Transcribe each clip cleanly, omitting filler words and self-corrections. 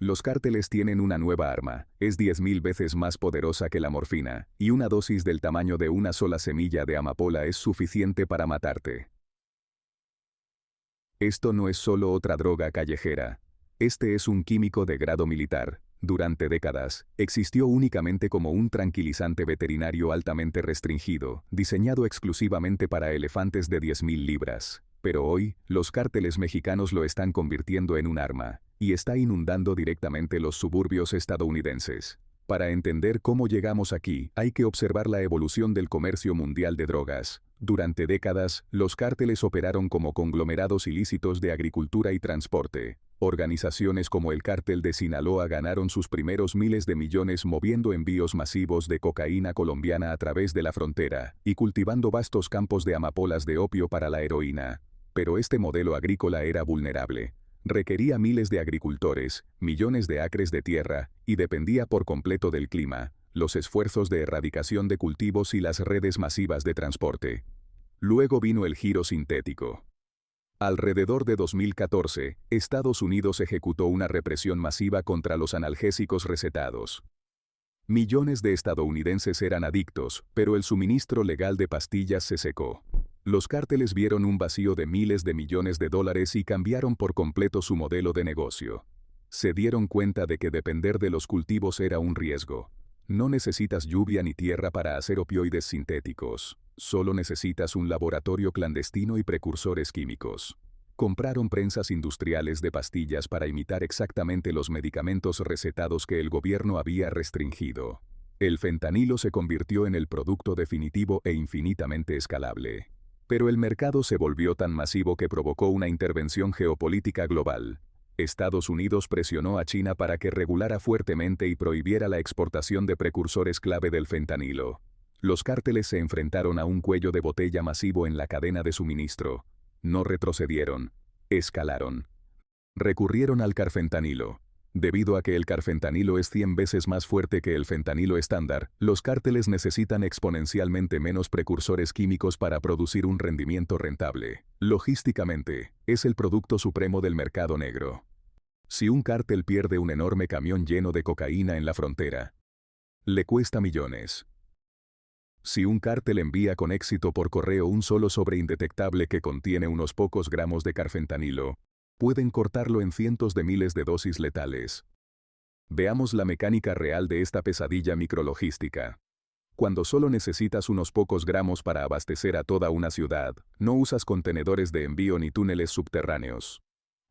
Los cárteles tienen una nueva arma, es 10.000 veces más poderosa que la morfina, y una dosis del tamaño de una sola semilla de amapola es suficiente para matarte. Esto no es solo otra droga callejera. Este es un químico de grado militar. Durante décadas, existió únicamente como un tranquilizante veterinario altamente restringido, diseñado exclusivamente para elefantes de 10.000 libras. Pero hoy, los cárteles mexicanos lo están convirtiendo en un arma, y está inundando directamente los suburbios estadounidenses. Para entender cómo llegamos aquí, hay que observar la evolución del comercio mundial de drogas. Durante décadas, los cárteles operaron como conglomerados ilícitos de agricultura y transporte. Organizaciones como el Cártel de Sinaloa ganaron sus primeros miles de millones moviendo envíos masivos de cocaína colombiana a través de la frontera, y cultivando vastos campos de amapolas de opio para la heroína. Pero este modelo agrícola era vulnerable. Requería miles de agricultores, millones de acres de tierra, y dependía por completo del clima, los esfuerzos de erradicación de cultivos y las redes masivas de transporte. Luego vino el giro sintético. Alrededor de 2014, Estados Unidos ejecutó una represión masiva contra los analgésicos recetados. Millones de estadounidenses eran adictos, pero el suministro legal de pastillas se secó. Los cárteles vieron un vacío de miles de millones de dólares y cambiaron por completo su modelo de negocio. Se dieron cuenta de que depender de los cultivos era un riesgo. No necesitas lluvia ni tierra para hacer opioides sintéticos. Solo necesitas un laboratorio clandestino y precursores químicos. Compraron prensas industriales de pastillas para imitar exactamente los medicamentos recetados que el gobierno había restringido. El fentanilo se convirtió en el producto definitivo e infinitamente escalable. Pero el mercado se volvió tan masivo que provocó una intervención geopolítica global. Estados Unidos presionó a China para que regulara fuertemente y prohibiera la exportación de precursores clave del fentanilo. Los cárteles se enfrentaron a un cuello de botella masivo en la cadena de suministro. No retrocedieron. Escalaron. Recurrieron al carfentanilo. Debido a que el carfentanilo es 100 veces más fuerte que el fentanilo estándar, los cárteles necesitan exponencialmente menos precursores químicos para producir un rendimiento rentable. Logísticamente, es el producto supremo del mercado negro. Si un cártel pierde un enorme camión lleno de cocaína en la frontera, le cuesta millones. Si un cártel envía con éxito por correo un solo sobre indetectable que contiene unos pocos gramos de carfentanilo, pueden cortarlo en cientos de miles de dosis letales. Veamos la mecánica real de esta pesadilla micrologística. Cuando solo necesitas unos pocos gramos para abastecer a toda una ciudad, no usas contenedores de envío ni túneles subterráneos.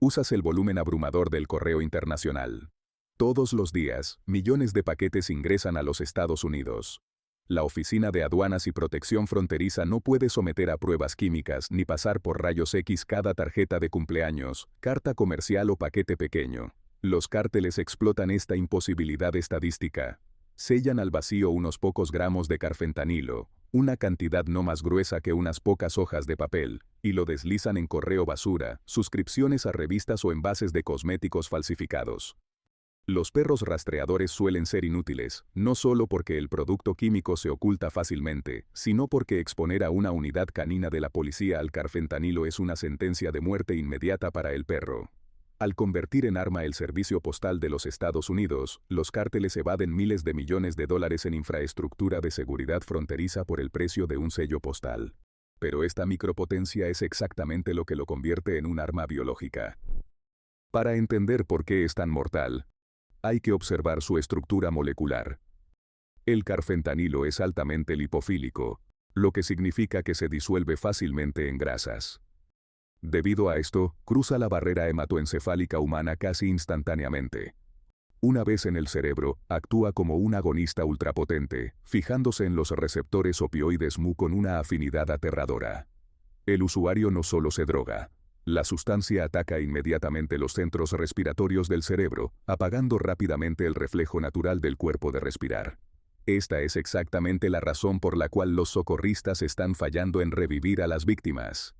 Usas el volumen abrumador del correo internacional. Todos los días, millones de paquetes ingresan a los Estados Unidos. La Oficina de Aduanas y Protección Fronteriza no puede someter a pruebas químicas ni pasar por rayos X cada tarjeta de cumpleaños, carta comercial o paquete pequeño. Los cárteles explotan esta imposibilidad estadística. Sellan al vacío unos pocos gramos de carfentanilo, una cantidad no más gruesa que unas pocas hojas de papel, y lo deslizan en correo basura, suscripciones a revistas o envases de cosméticos falsificados. Los perros rastreadores suelen ser inútiles, no solo porque el producto químico se oculta fácilmente, sino porque exponer a una unidad canina de la policía al carfentanilo es una sentencia de muerte inmediata para el perro. Al convertir en arma el servicio postal de los Estados Unidos, los cárteles evaden miles de millones de dólares en infraestructura de seguridad fronteriza por el precio de un sello postal. Pero esta micropotencia es exactamente lo que lo convierte en un arma biológica. Para entender por qué es tan mortal, hay que observar su estructura molecular. El carfentanilo es altamente lipofílico, lo que significa que se disuelve fácilmente en grasas. Debido a esto, cruza la barrera hematoencefálica humana casi instantáneamente. Una vez en el cerebro, actúa como un agonista ultrapotente, fijándose en los receptores opioides mu con una afinidad aterradora. El usuario no solo se droga. La sustancia ataca inmediatamente los centros respiratorios del cerebro, apagando rápidamente el reflejo natural del cuerpo de respirar. Esta es exactamente la razón por la cual los socorristas están fallando en revivir a las víctimas.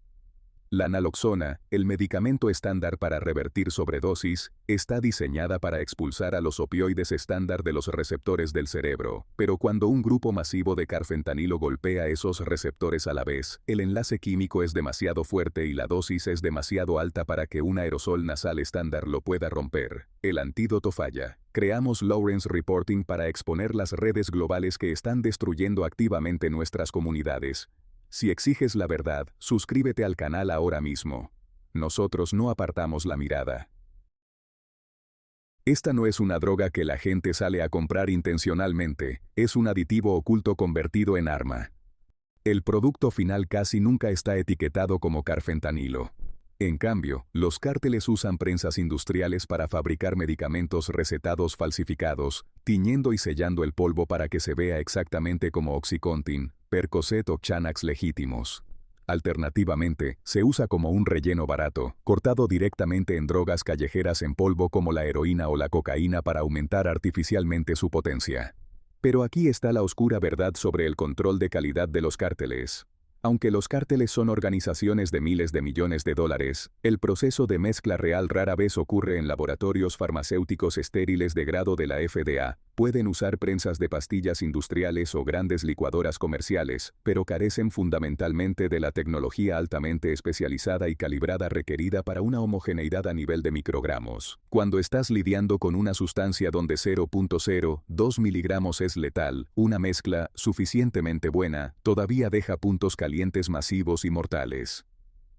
La naloxona, el medicamento estándar para revertir sobredosis, está diseñada para expulsar a los opioides estándar de los receptores del cerebro, pero cuando un grupo masivo de carfentanilo golpea esos receptores a la vez, el enlace químico es demasiado fuerte y la dosis es demasiado alta para que un aerosol nasal estándar lo pueda romper. El antídoto falla. Creamos Lawrence Reporting para exponer las redes globales que están destruyendo activamente nuestras comunidades. Si exiges la verdad, suscríbete al canal ahora mismo. Nosotros no apartamos la mirada. Esta no es una droga que la gente sale a comprar intencionalmente, es un aditivo oculto convertido en arma. El producto final casi nunca está etiquetado como carfentanilo. En cambio, los cárteles usan prensas industriales para fabricar medicamentos recetados falsificados, tiñendo y sellando el polvo para que se vea exactamente como Oxycontin, Percocet o Xanax legítimos. Alternativamente, se usa como un relleno barato, cortado directamente en drogas callejeras en polvo como la heroína o la cocaína para aumentar artificialmente su potencia. Pero aquí está la oscura verdad sobre el control de calidad de los cárteles. Aunque los cárteles son organizaciones de miles de millones de dólares, el proceso de mezcla real rara vez ocurre en laboratorios farmacéuticos estériles de grado de la FDA. Pueden usar prensas de pastillas industriales o grandes licuadoras comerciales, pero carecen fundamentalmente de la tecnología altamente especializada y calibrada requerida para una homogeneidad a nivel de microgramos. Cuando estás lidiando con una sustancia donde 0.02 miligramos es letal, una mezcla suficientemente buena todavía deja puntos calientes masivos y mortales.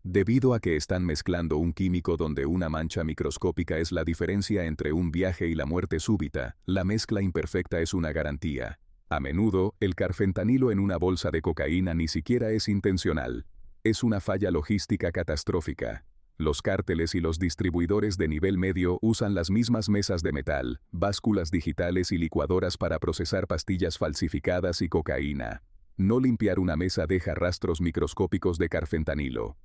Debido a que están mezclando un químico donde una mancha microscópica es la diferencia entre un viaje y la muerte súbita, la mezcla imperfecta es una garantía. A menudo, el carfentanilo en una bolsa de cocaína ni siquiera es intencional. Es una falla logística catastrófica. Los cárteles y los distribuidores de nivel medio usan las mismas mesas de metal, básculas digitales y licuadoras para procesar pastillas falsificadas y cocaína. No limpiar una mesa deja rastros microscópicos de carfentanilo.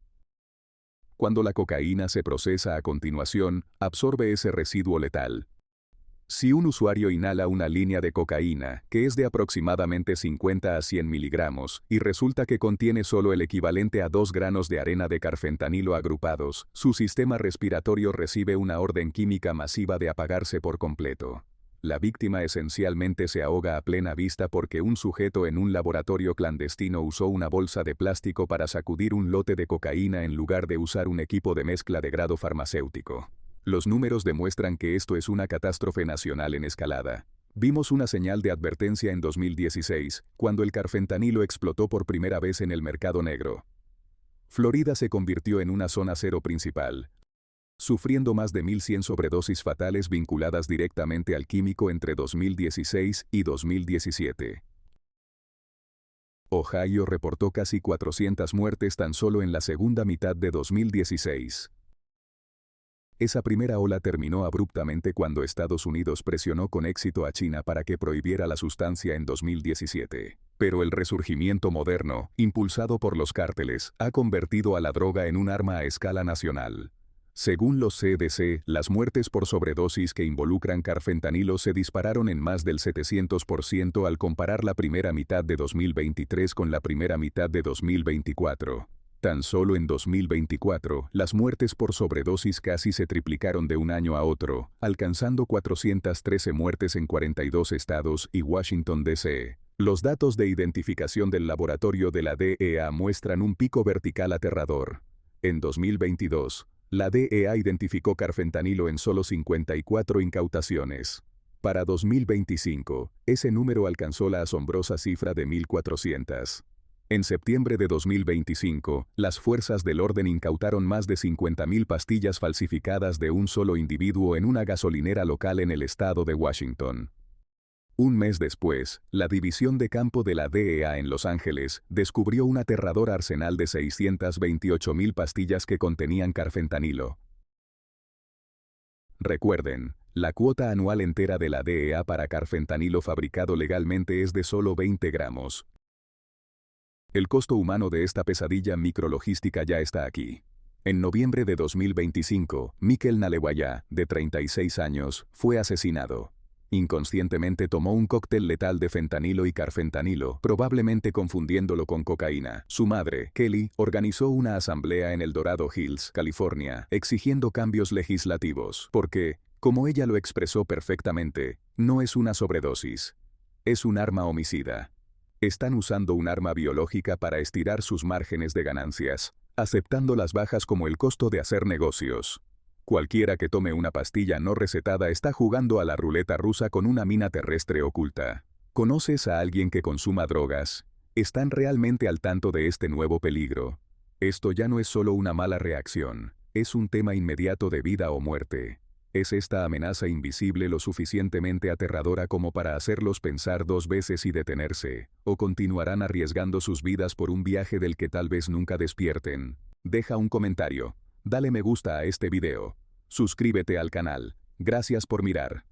Cuando la cocaína se procesa a continuación, absorbe ese residuo letal. Si un usuario inhala una línea de cocaína, que es de aproximadamente 50 a 100 miligramos, y resulta que contiene solo el equivalente a 2 granos de arena de carfentanilo agrupados, su sistema respiratorio recibe una orden química masiva de apagarse por completo. La víctima esencialmente se ahoga a plena vista porque un sujeto en un laboratorio clandestino usó una bolsa de plástico para sacudir un lote de cocaína en lugar de usar un equipo de mezcla de grado farmacéutico. Los números demuestran que esto es una catástrofe nacional en escalada. Vimos una señal de advertencia en 2016, cuando el carfentanilo explotó por primera vez en el mercado negro. Florida se convirtió en una zona cero principal, sufriendo más de 1.100 sobredosis fatales vinculadas directamente al químico entre 2016 y 2017. Ohio reportó casi 400 muertes tan solo en la segunda mitad de 2016. Esa primera ola terminó abruptamente cuando Estados Unidos presionó con éxito a China para que prohibiera la sustancia en 2017. Pero el resurgimiento moderno, impulsado por los cárteles, ha convertido a la droga en un arma a escala nacional. Según los CDC, las muertes por sobredosis que involucran carfentanilo se dispararon en más del 700% al comparar la primera mitad de 2023 con la primera mitad de 2024. Tan solo en 2024, las muertes por sobredosis casi se triplicaron de un año a otro, alcanzando 413 muertes en 42 estados y Washington, D.C. Los datos de identificación del laboratorio de la DEA muestran un pico vertical aterrador. En 2022, la DEA identificó carfentanilo en solo 54 incautaciones. Para 2025, ese número alcanzó la asombrosa cifra de 1.400. En septiembre de 2025, las fuerzas del orden incautaron más de 50.000 pastillas falsificadas de un solo individuo en una gasolinera local en el estado de Washington. Un mes después, la división de campo de la DEA en Los Ángeles descubrió un aterrador arsenal de 628.000 pastillas que contenían carfentanilo. Recuerden, la cuota anual entera de la DEA para carfentanilo fabricado legalmente es de solo 20 gramos. El costo humano de esta pesadilla micrologística ya está aquí. En noviembre de 2025, Mikel Nalewaya, de 36 años, fue asesinado. Inconscientemente tomó un cóctel letal de fentanilo y carfentanilo, probablemente confundiéndolo con cocaína. Su madre, Kelly, organizó una asamblea en el Dorado Hills, California, exigiendo cambios legislativos, porque, como ella lo expresó perfectamente, no es una sobredosis. Es un arma homicida. Están usando un arma biológica para estirar sus márgenes de ganancias, aceptando las bajas como el costo de hacer negocios. Cualquiera que tome una pastilla no recetada está jugando a la ruleta rusa con una mina terrestre oculta. ¿Conoces a alguien que consuma drogas? ¿Están realmente al tanto de este nuevo peligro? Esto ya no es solo una mala reacción, es un tema inmediato de vida o muerte. ¿Es esta amenaza invisible lo suficientemente aterradora como para hacerlos pensar 2 veces y detenerse, o continuarán arriesgando sus vidas por un viaje del que tal vez nunca despierten? Deja un comentario. Dale me gusta a este video. Suscríbete al canal. Gracias por mirar.